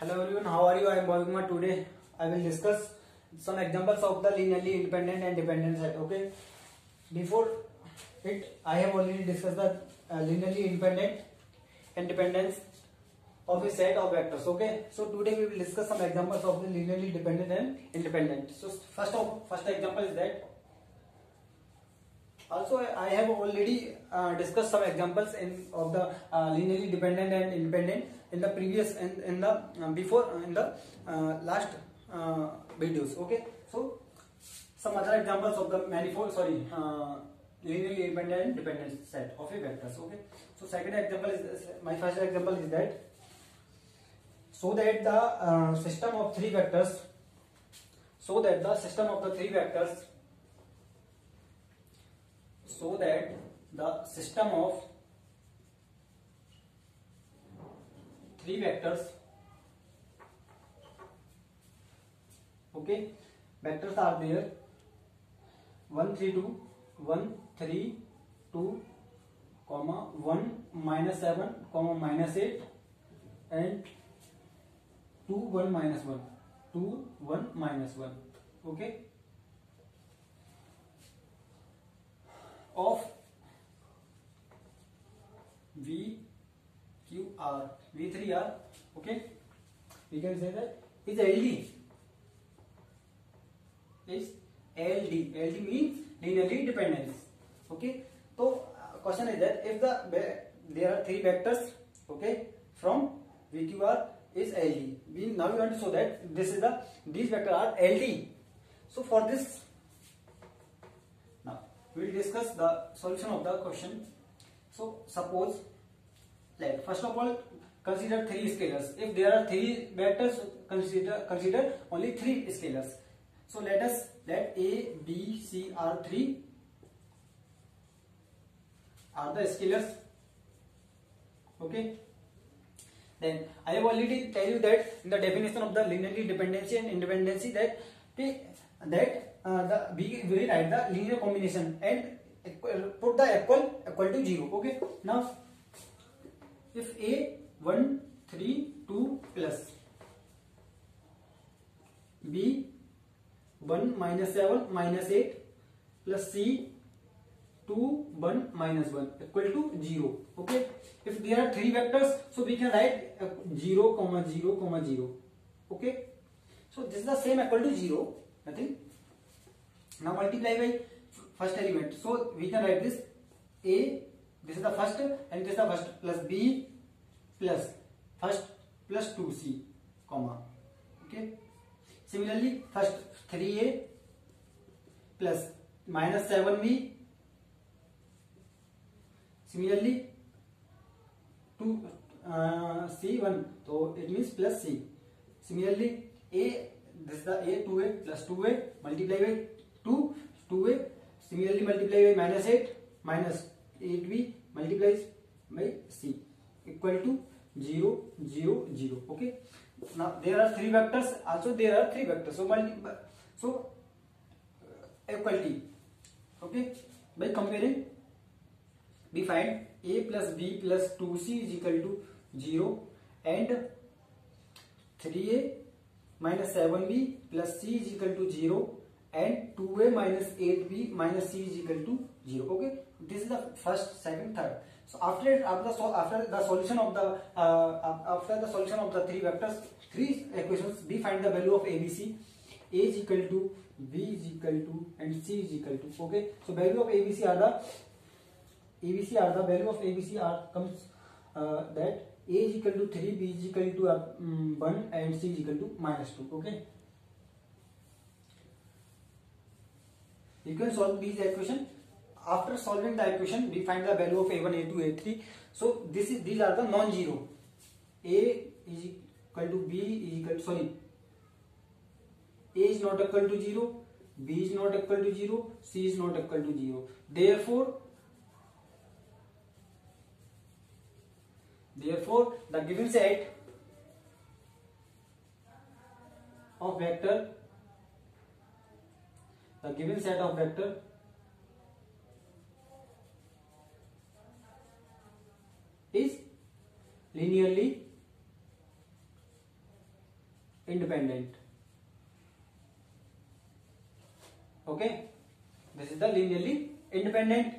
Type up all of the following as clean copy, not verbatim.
Hello everyone, how are you? I am Bhavik. Today I will discuss some examples of the linearly independent and dependent set. Okay. Before it, I have already discussed the linearly independent and dependence of a set of vectors. Okay. So today we will discuss some examples of the linearly dependent and independent. So first example is that. Also, I have already discussed some examples of the linearly dependent and independent in the previous in the last videos. Okay, so some other examples of the manifold, linearly independent and dependent set of a vectors. Okay, so second example is my first example is that so that the system of three vectors, so that the system of the three vectors okay, vectors are there 1 3 2 1 3 2 comma 1 minus 7 comma minus 8 and 2 1 minus 1 2 1 minus 1 okay of V Q R V3 R. Okay, we can say that is LD. LD means linearly independence. Okay, so question is that if there are three vectors, okay, from VQR is LD. Now we want to show that these vectors are LD. So for this, now we will discuss the solution of the question. So suppose, like first of all, consider three scalars. If there are three vectors, consider only three scalars. So let A, B, C are the scalars. Okay. Then I have already tell you that in the definition of the linearly dependency and independency that we will write the linear combination and put the equal to 0. Okay. Now if A 1 3 2 plus B 1 minus 7 minus 8 plus C 2 1 minus 1 equal to 0. Okay. If there are three vectors, so we can write 0 comma 0 comma 0. Okay. So this is the same equal to 0. Nothing. Now multiply by first element. So we can write this A. This is the first and this is the first plus B plus first plus 2C comma. Okay. Similarly, first 3A plus minus 7B. Similarly, 2 C1, so it means plus C. Similarly, A, this is the A, 2A plus 2A multiply by 2A. Similarly, multiply by minus 8B multiplies by C equal to 0, 0, 0. Okay. Now there are three vectors. Also there are three vectors. So equality. Okay. By comparing, we find A plus B plus 2C is equal to 0 and 3A minus 7B plus C is equal to 0 and 2A minus 8B minus C is equal to 0. Okay. This is the first, second, third. So after the solution of the three vectors, three equations, we find the value of ABC. A is equal to, B is equal to, and C is equal to. Okay. So value of ABC are the value of ABC comes that A is equal to 3, B is equal to 1, and C is equal to minus 2. Okay. You can solve these equations. After solving the equation, we find the value of A1, A2, A3. So these are the non-zero. A is equal to B is equal to, sorry, A is not equal to 0, B is not equal to 0, C is not equal to 0. Therefore, the given set of vector is linearly independent. Okay, this is the linearly independent.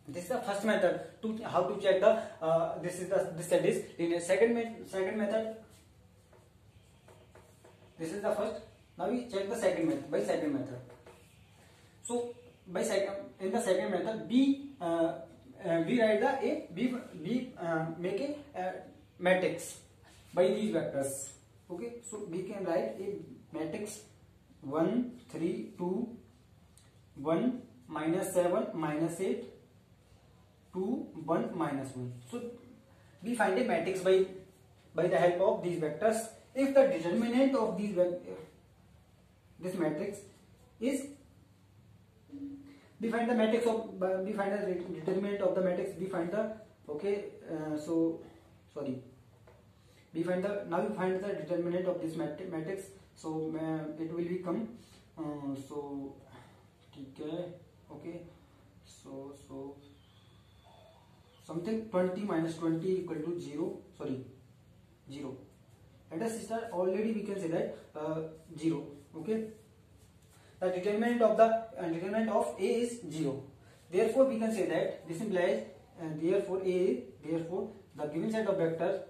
This is the first method to how to check the this set is linear. Second method. This is the first. Now we check the second method by second method. So by in the second method, we write the make a matrix by these vectors. Okay, so we can write a matrix 1 3 2 1 -7 -8 2 1 -1. So we find a matrix by the help of these vectors. If the determinant of this matrix is, we find the matrix of we find the determinant of the matrix. We find the we find the now we find the determinant of this matrix. So it will become okay, so something 20 - 20 equal to 0. 0. Let us start. Already we can say that 0. Okay, the determinant of A is 0. Therefore we can say that this implies therefore the given set of vector,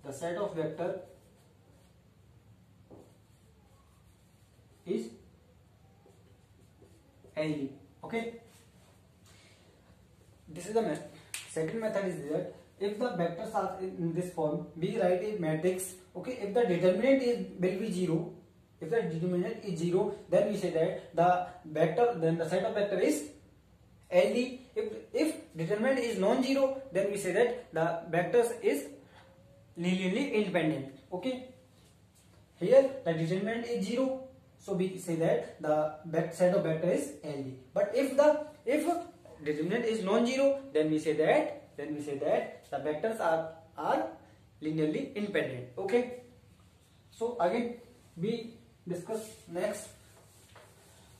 the set of vector is LD. Okay, this is the second method is that if the vectors are in this form, we write a matrix. Okay, if the determinant will be 0, if the determinant is 0, then we say that the set of vector is LD. If determinant is non-zero, then we say that the vectors is linearly independent. Okay, here the determinant is 0, so we say that the set of vector is LD. But if determinant is non-zero, then we say that the vectors are linearly independent. Okay, so again we discuss next.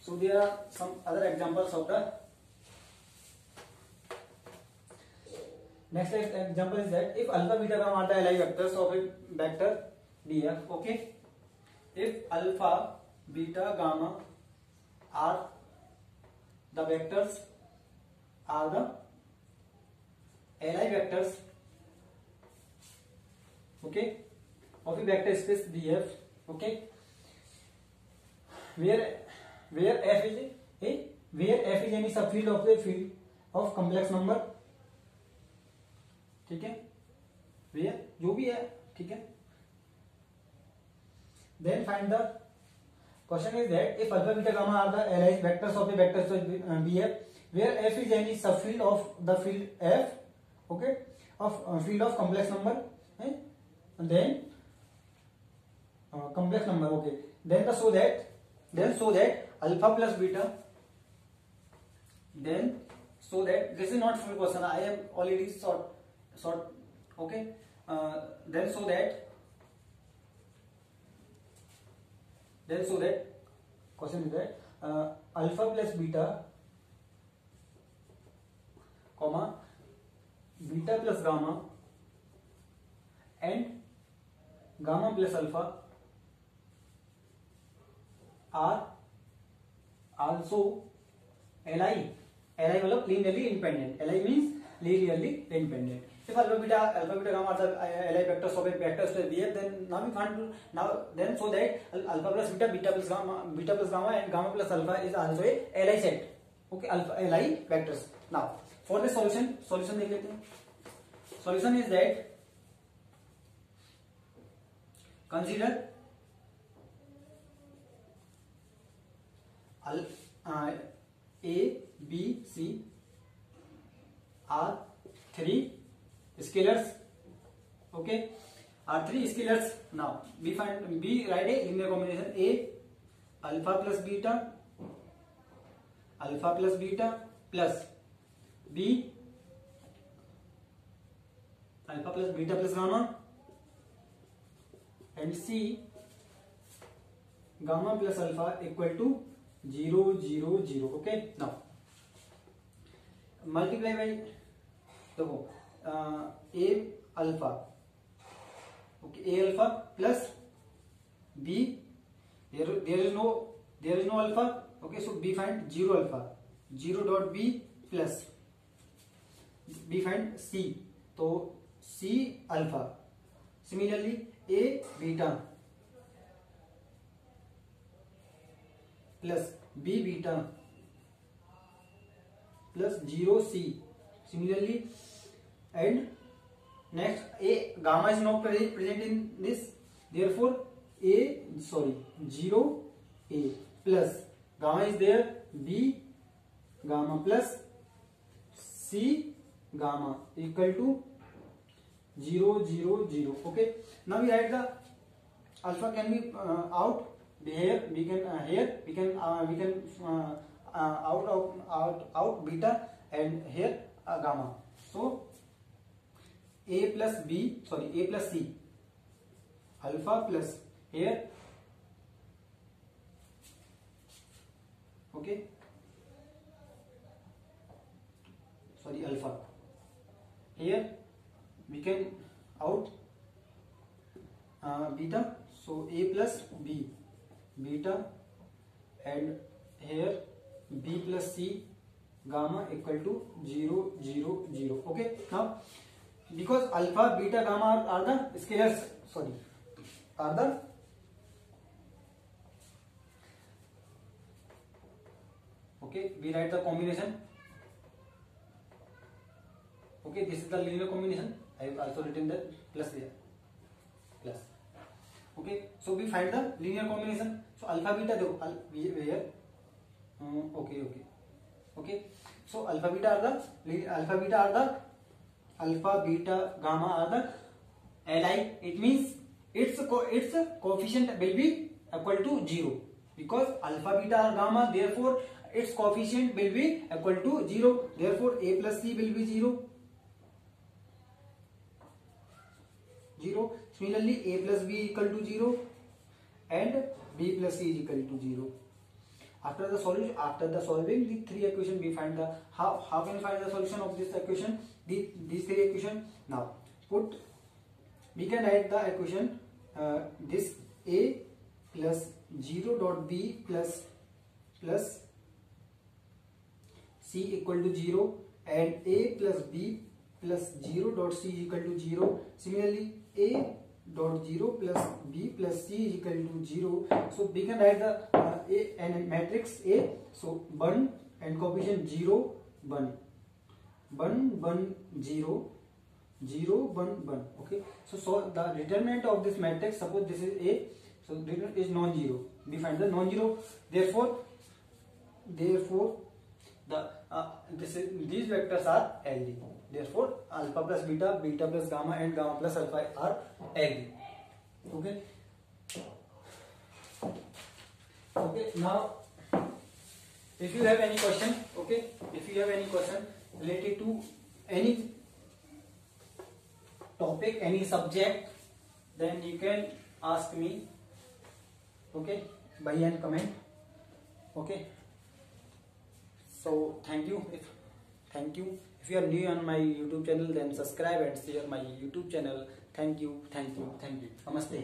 So there are some other examples of the next example is that if alpha, beta, gamma are the Li vectors of a vector Df. Okay, if alpha, beta, gamma are the vectors are the Li vectors, okay, of a vector space Df. Okay, where f is any subfield of the field of complex number. ठीक है, where जो भी है, ठीक है. Then find the question is that if alpha, beta, gamma are the Li vectors of a vector space Bf, where f is any subfield of the field f, okay, of field of complex number, and then complex number. Okay, then so that alpha plus beta, then so that this is not full question, I am already short. Okay, then so that question is that alpha plus beta, comma beta plus gamma and gamma plus alpha are also Li मतलब linearly independent. Li means linearly independent. If alpha beta gamma are the Li vectors of a vector space Bf, then now we find then so that alpha plus beta plus gamma and gamma plus alpha is also a Li set. Okay, alpha Li vectors. Now for the solution देख लेते हैं. Solution is that consider A, B, C are three scalars. Okay, are three scalars. Now we write a linear combination A alpha plus beta plus B alpha plus beta plus gamma and C gamma plus alpha equal to 0 0 0. Okay, now multiply by देखो A alpha Okay, A alpha plus B. There is no alpha. Okay, so B find 0 alpha. 0 dot B plus B find C. So C alpha. Similarly, A beta plus B beta plus 0 C. Similarly, and next A gamma is not present in this, therefore 0 A plus gamma is there, B gamma plus C gamma equal to 0 0 0. Okay, now we write the alpha can be out here. We can out beta and here gamma. So A plus C alpha plus here, okay, alpha. Here we can out beta, so A plus B beta, and here B plus C gamma equal to 0 0 0. Okay, now because alpha beta gamma are the scalars, are the okay, we write the combination. Okay, this is the linear combination. I have also written the plus there, plus. Okay, so we find the linear combination. So alpha beta here, okay. So alpha beta gamma are the alike. It means its coefficient will be equal to 0 because alpha beta are gamma. Therefore, its coefficient will be equal to 0. Therefore, A plus C will be 0. Similarly, A plus B equal to 0 and B plus C is equal to 0. After solving the three equations, we find the how can we find the solution of this equation? These three equations. Now we can write the equation this A plus 0 dot B plus C equal to 0 and A plus B plus 0 dot C is equal to 0. Similarly, A dot 0 plus B plus C is equal to 0. So we can write the A and matrix A. So 1 and coefficient 0 1 1 1 0 0 1 1. Okay, so the determinant of this matrix, suppose this is A, so determinant is non-zero. We find the non-zero. Therefore these vectors are healthy. Therefore, alpha plus beta, beta plus gamma, and gamma plus alpha are healthy. Okay. Now, if you have any question, related to any topic, any subject, then you can ask me. Okay, by and comment. Okay. So thank you. If you are new on my YouTube channel, then subscribe and share my YouTube channel. Thank you. Namaste.